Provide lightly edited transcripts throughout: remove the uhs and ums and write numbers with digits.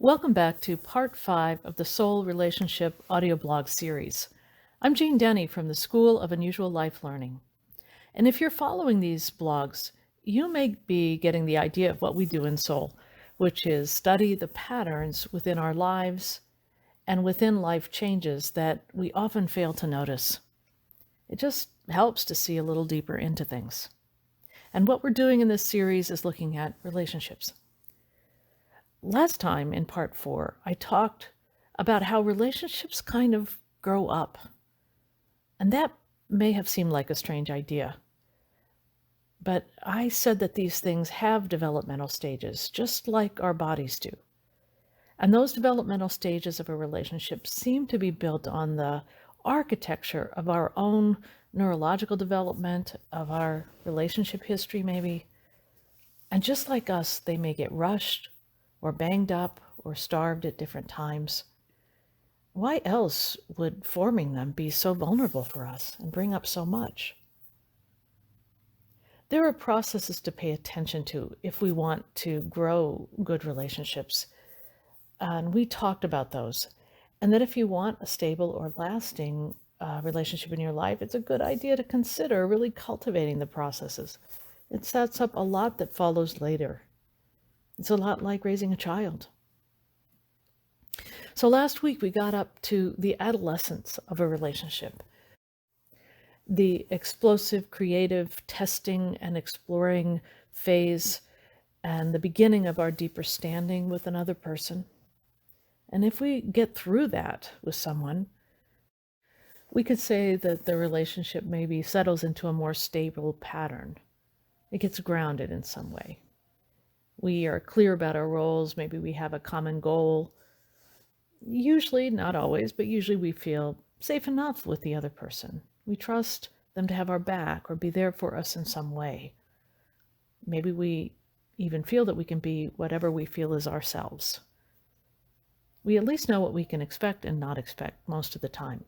Welcome back to part 5 of the SoULL Relationship audio blog series. I'm Jean Denny from the School of Unusual Life Learning. And if you're following these blogs, you may be getting the idea of what we do in SoULL, which is study the patterns within our lives and within life changes that we often fail to notice. It just helps to see a little deeper into things. And what we're doing in this series is looking at relationships. Last time in part 4, I talked about how relationships kind of grow up. And that may have seemed like a strange idea. But I said that these things have developmental stages, just like our bodies do. And those developmental stages of a relationship seem to be built on the architecture of our own neurological development, of our relationship history maybe. And just like us, they may get rushed or banged up or starved at different times. Why else would forming them be so vulnerable for us and bring up so much? There are processes to pay attention to if we want to grow good relationships. And we talked about those. And that if you want a stable or lasting relationship in your life, it's a good idea to consider really cultivating the processes. It sets up a lot that follows later. It's a lot like raising a child. So last week we got up to the adolescence of a relationship, the explosive, creative, testing and exploring phase, and the beginning of our deeper standing with another person. And if we get through that with someone, we could say that the relationship maybe settles into a more stable pattern. It gets grounded in some way. We are clear about our roles. Maybe we have a common goal. Usually, not always, but usually we feel safe enough with the other person. We trust them to have our back or be there for us in some way. Maybe we even feel that we can be whatever we feel is ourselves. We at least know what we can expect and not expect most of the time.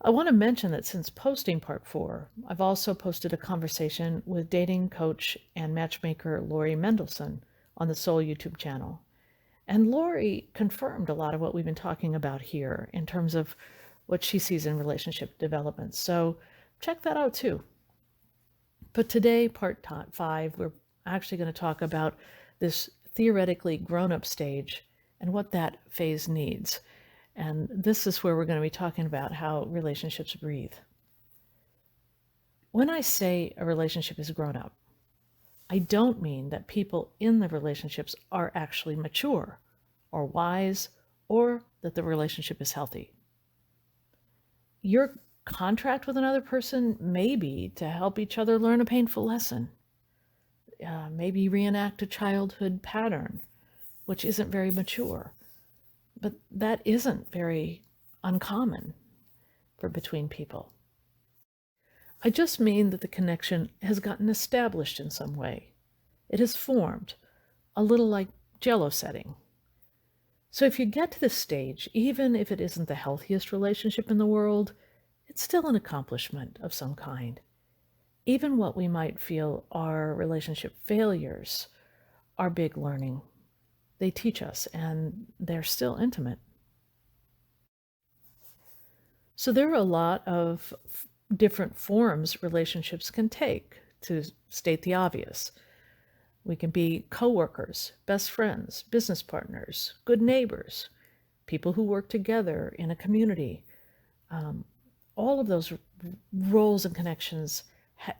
I want to mention that since posting part 4, I've also posted a conversation with dating coach and matchmaker Lori Mendelson on the SoULL YouTube channel. And Lori confirmed a lot of what we've been talking about here in terms of what she sees in relationship development. So check that out too. But today, part 5, we're actually going to talk about this theoretically grown-up stage and what that phase needs. And this is where we're going to be talking about how relationships breathe. When I say a relationship is grown up, I don't mean that people in the relationships are actually mature or wise or that the relationship is healthy. Your contract with another person may be to help each other learn a painful lesson, maybe reenact a childhood pattern, which isn't very mature. But that isn't very uncommon for between people. I just mean that the connection has gotten established in some way. It has formed, a little like Jell-O setting. So if you get to this stage, even if it isn't the healthiest relationship in the world, it's still an accomplishment of some kind. Even what we might feel are relationship failures are big learning. They teach us, and they're still intimate. So there are a lot of different forms relationships can take, to state the obvious. We can be coworkers, best friends, business partners, good neighbors, people who work together in a community. All of those roles and connections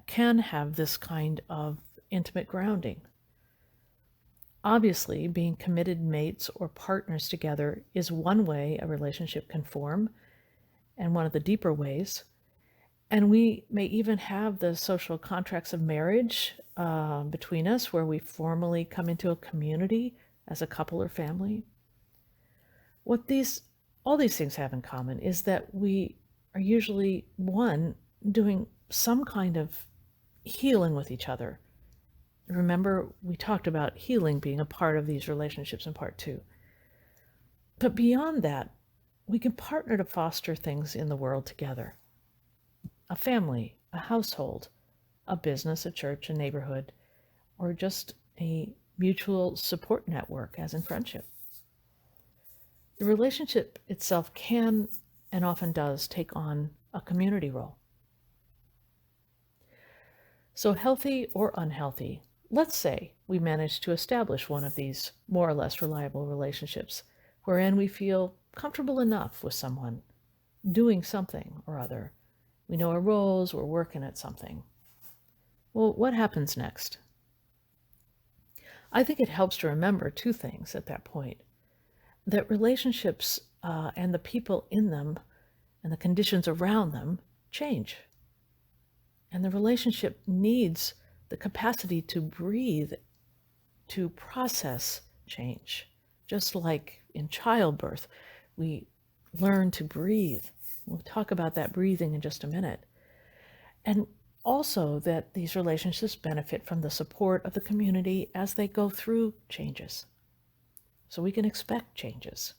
can have this kind of intimate grounding. Obviously, being committed mates or partners together is one way a relationship can form, and one of the deeper ways. And we may even have the social contracts of marriage between us, where we formally come into a community as a couple or family. What all these things have in common is that we are usually, one, doing some kind of healing with each other. Remember, we talked about healing being a part of these relationships in part 2. But beyond that, we can partner to foster things in the world together. A family, a household, a business, a church, a neighborhood, or just a mutual support network as in friendship. The relationship itself can and often does take on a community role. So, healthy or unhealthy, let's say we manage to establish one of these more or less reliable relationships wherein we feel comfortable enough with someone doing something or other. We know our roles, we're working at something. Well, what happens next? I think it helps to remember two things at that point: that relationships and the people in them and the conditions around them change. And the relationship needs the capacity to breathe, to process change. Just like in childbirth, we learn to breathe. We'll talk about that breathing in just a minute. And also that these relationships benefit from the support of the community as they go through changes. So we can expect changes.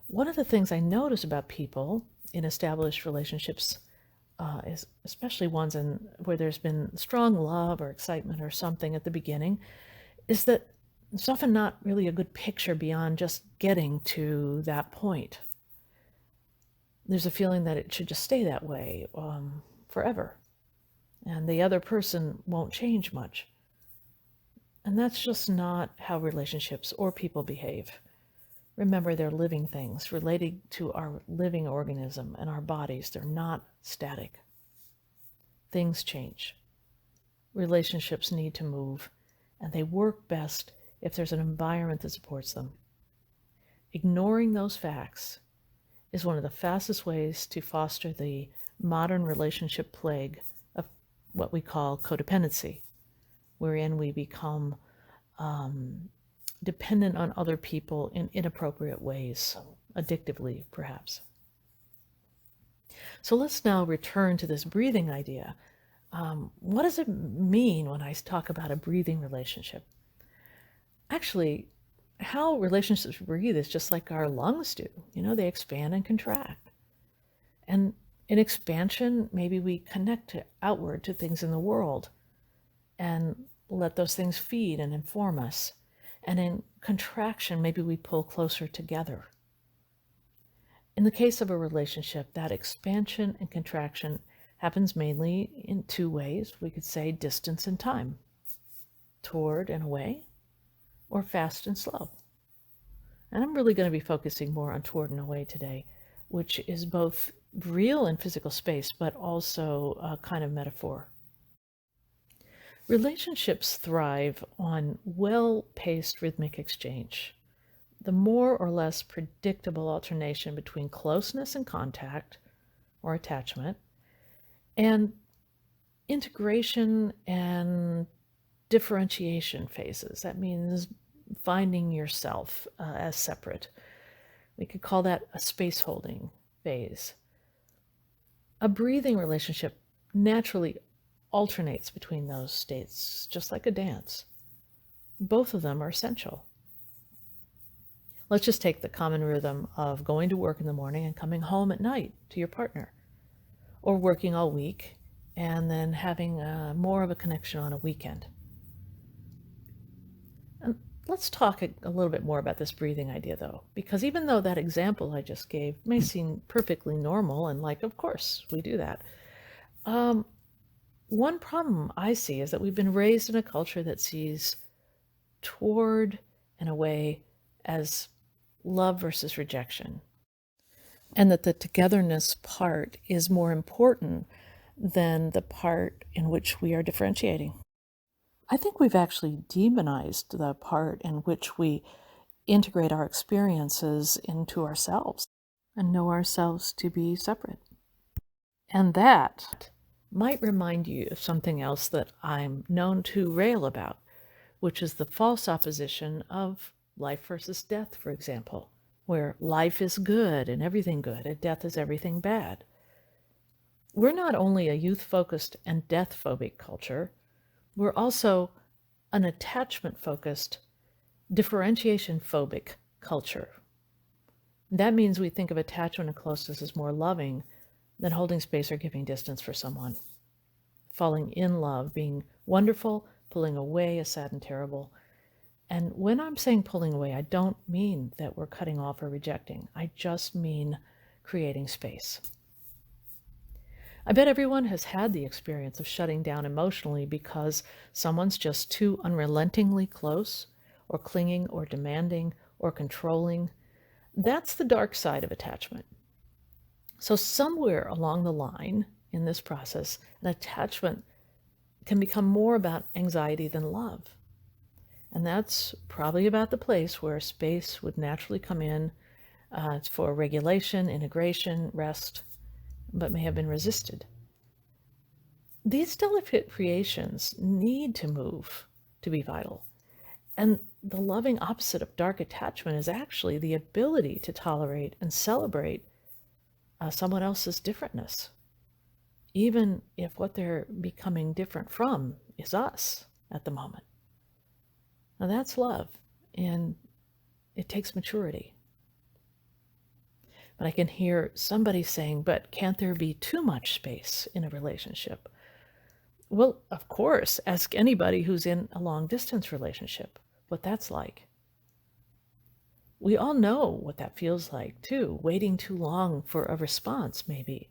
One of the things I notice about people in established relationships is especially ones where there's been strong love or excitement or something at the beginning, is that it's often not really a good picture beyond just getting to that point. There's a feeling that it should just stay that way forever, and the other person won't change much. And that's just not how relationships or people behave. Remember, they're living things relating to our living organism and our bodies. They're not static. Things change. Relationships need to move, and they work best if there's an environment that supports them. Ignoring those facts is one of the fastest ways to foster the modern relationship plague of what we call codependency, wherein we become dependent on other people in inappropriate ways, addictively perhaps. So let's now return to this breathing idea. What does it mean when I talk about a breathing relationship? Actually, how relationships breathe is just like our lungs do. They expand and contract. And in expansion, maybe we connect outward to things in the world and let those things feed and inform us. And in contraction, maybe we pull closer together. In the case of a relationship, that expansion and contraction happens mainly in two ways. We could say distance and time, toward and away, or fast and slow. And I'm really going to be focusing more on toward and away today, which is both real in physical space, but also a kind of metaphor. Relationships thrive on well-paced rhythmic exchange. The more or less predictable alternation between closeness and contact, or attachment, and integration and differentiation phases. That means finding yourself as separate. We could call that a space holding phase. A breathing relationship naturally alternates between those states, just like a dance. Both of them are essential. Let's just take the common rhythm of going to work in the morning and coming home at night to your partner, or working all week and then having more of a connection on a weekend. And let's talk a little bit more about this breathing idea, though, because even though that example I just gave may seem perfectly normal and like, of course, we do that, one problem I see is that we've been raised in a culture that sees toward and away as love versus rejection, and that the togetherness part is more important than the part in which we are differentiating. I think we've actually demonized the part in which we integrate our experiences into ourselves and know ourselves to be separate. And that might remind you of something else that I'm known to rail about, which is the false opposition of life versus death, for example, where life is good and everything good, and death is everything bad. We're not only a youth-focused and death-phobic culture, we're also an attachment-focused, differentiation-phobic culture. That means we think of attachment and closeness as more loving than holding space or giving distance for someone. Falling in love, being wonderful Pulling away is sad and terrible. And when I'm saying pulling away, I don't mean that we're cutting off or rejecting. I just mean creating space. I bet everyone has had the experience of shutting down emotionally because someone's just too unrelentingly close, or clinging, or demanding, or controlling. That's the dark side of attachment. So, somewhere along the line in this process, an attachment can become more about anxiety than love. And that's probably about the place where space would naturally come in for regulation, integration, rest, but may have been resisted. These delicate creations need to move to be vital. And the loving opposite of dark attachment is actually the ability to tolerate and celebrate someone else's differentness, even if what they're becoming different from is us at the moment. Now that's love, and it takes maturity. But I can hear somebody saying, but can't there be too much space in a relationship? Well, of course, ask anybody who's in a long distance relationship what that's like. We all know what that feels like, too, waiting too long for a response, maybe,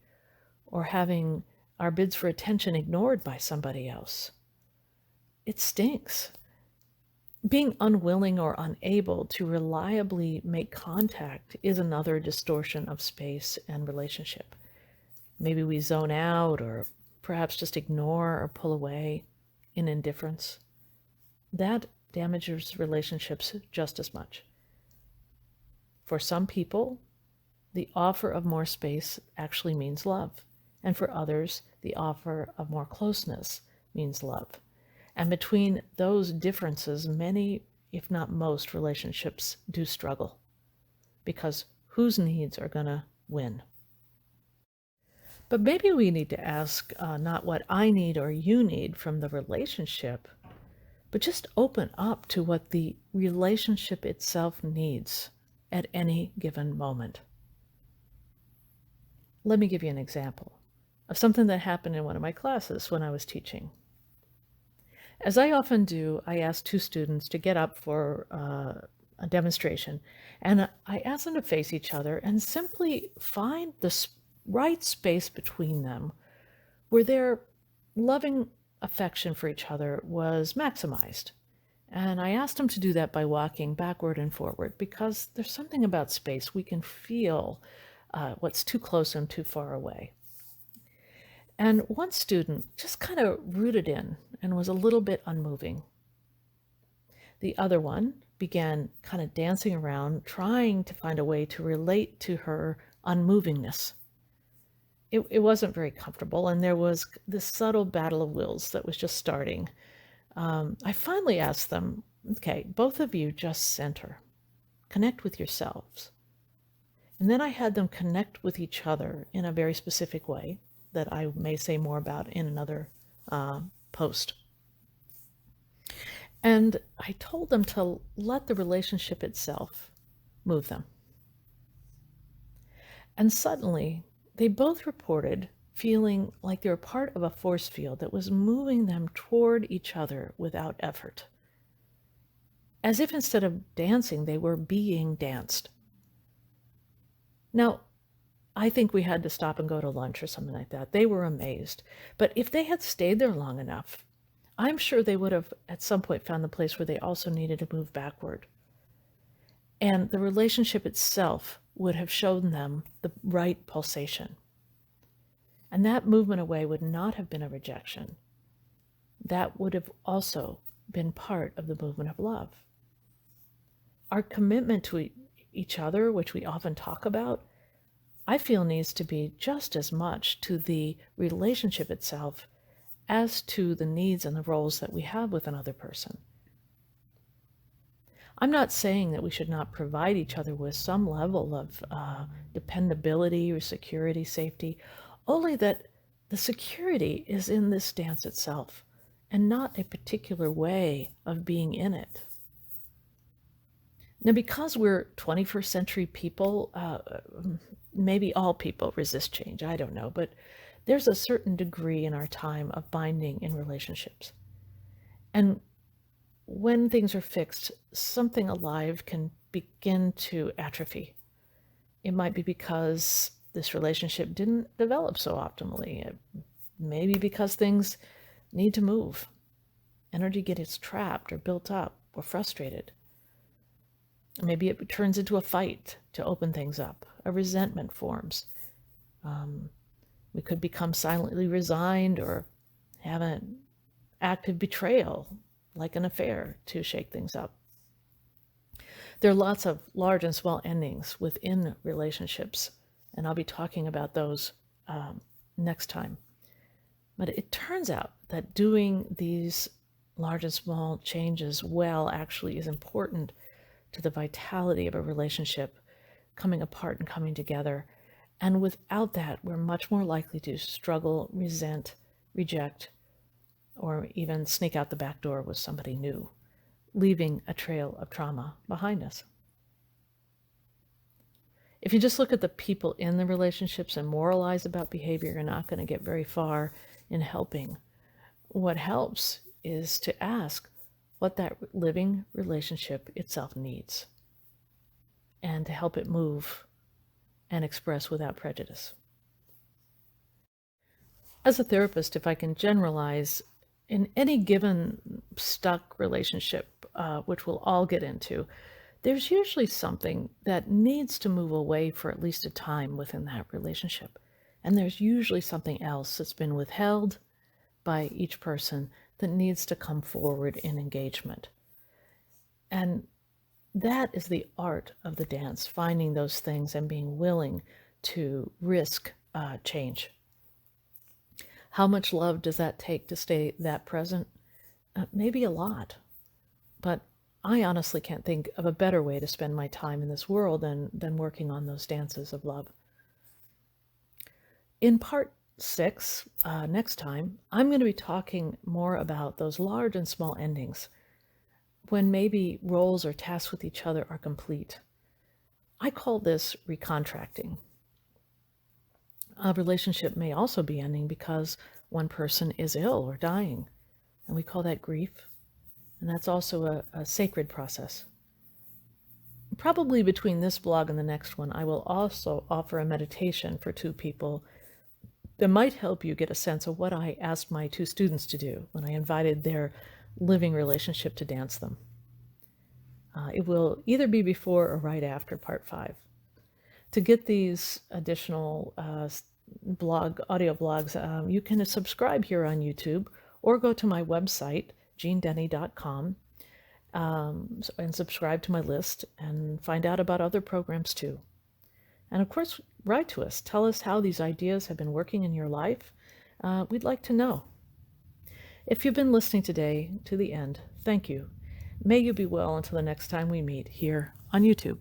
or having our bids for attention ignored by somebody else. It stinks. Being unwilling or unable to reliably make contact is another distortion of space and relationship. Maybe we zone out or perhaps just ignore or pull away in indifference. That damages relationships just as much. For some people, the offer of more space actually means love. And for others, the offer of more closeness means love. And between those differences, many, if not most, relationships do struggle. Because whose needs are going to win? But maybe we need to ask not what I need or you need from the relationship, but just open up to what the relationship itself needs at any given moment. Let me give you an example of something that happened in one of my classes when I was teaching. As I often do, I asked two students to get up for a demonstration, and I asked them to face each other and simply find the right space between them where their loving affection for each other was maximized. And I asked them to do that by walking backward and forward, because there's something about space. We can feel what's too close and too far away. And one student just kind of rooted in and was a little bit unmoving. The other one began kind of dancing around, trying to find a way to relate to her unmovingness. It wasn't very comfortable, and there was this subtle battle of wills that was just starting. I finally asked them, okay, both of you just center, connect with yourselves. And then I had them connect with each other in a very specific way that I may say more about in another post. And I told them to let the relationship itself move them. And suddenly, they both reported feeling like they were part of a force field that was moving them toward each other without effort. As if instead of dancing, they were being danced. Now, I think we had to stop and go to lunch or something like that. They were amazed. But if they had stayed there long enough, I'm sure they would have at some point found the place where they also needed to move backward. And the relationship itself would have shown them the right pulsation. And that movement away would not have been a rejection. That would have also been part of the movement of love. Our commitment to each other, which we often talk about, I feel needs to be just as much to the relationship itself as to the needs and the roles that we have with another person. I'm not saying that we should not provide each other with some level of dependability or security, safety, only that the security is in this dance itself and not a particular way of being in it. Now, because we're 21st century people, maybe all people resist change, I don't know, but there's a certain degree in our time of binding in relationships. And when things are fixed, something alive can begin to atrophy. It might be because this relationship didn't develop so optimally. Maybe because things need to move. Energy gets trapped or built up or frustrated. Maybe it turns into a fight to open things up. A resentment forms. We could become silently resigned or have an active betrayal, like an affair, to shake things up. There are lots of large and small endings within relationships, and I'll be talking about those next time. But it turns out that doing these large and small changes well actually is important to the vitality of a relationship coming apart and coming together. And without that, we're much more likely to struggle, resent, reject, or even sneak out the back door with somebody new, leaving a trail of trauma behind us. If you just look at the people in the relationships and moralize about behavior, you're not going to get very far in helping. What helps is to ask what that living relationship itself needs and to help it move and express without prejudice. As a therapist, if I can generalize, in any given stuck relationship, which we'll all get into, there's usually something that needs to move away for at least a time within that relationship. And there's usually something else that's been withheld by each person that needs to come forward in engagement. And that is the art of the dance, finding those things and being willing to risk change. How much love does that take to stay that present? Maybe a lot. But I honestly can't think of a better way to spend my time in this world than working on those dances of love. In part 6, next time, I'm going to be talking more about those large and small endings, when maybe roles or tasks with each other are complete. I call this recontracting. A relationship may also be ending because one person is ill or dying, and we call that grief. And that's also a sacred process. Probably between this blog and the next one, I will also offer a meditation for 2 people that might help you get a sense of what I asked my 2 students to do when I invited their living relationship to dance them. It will either be before or right after part 5. To get these additional audio blogs, you can subscribe here on YouTube or go to my website, jeandenny.com, and subscribe to my list and find out about other programs too. And of course, write to us. Tell us how these ideas have been working in your life. We'd like to know. If you've been listening today to the end, thank you. May you be well until the next time we meet here on YouTube.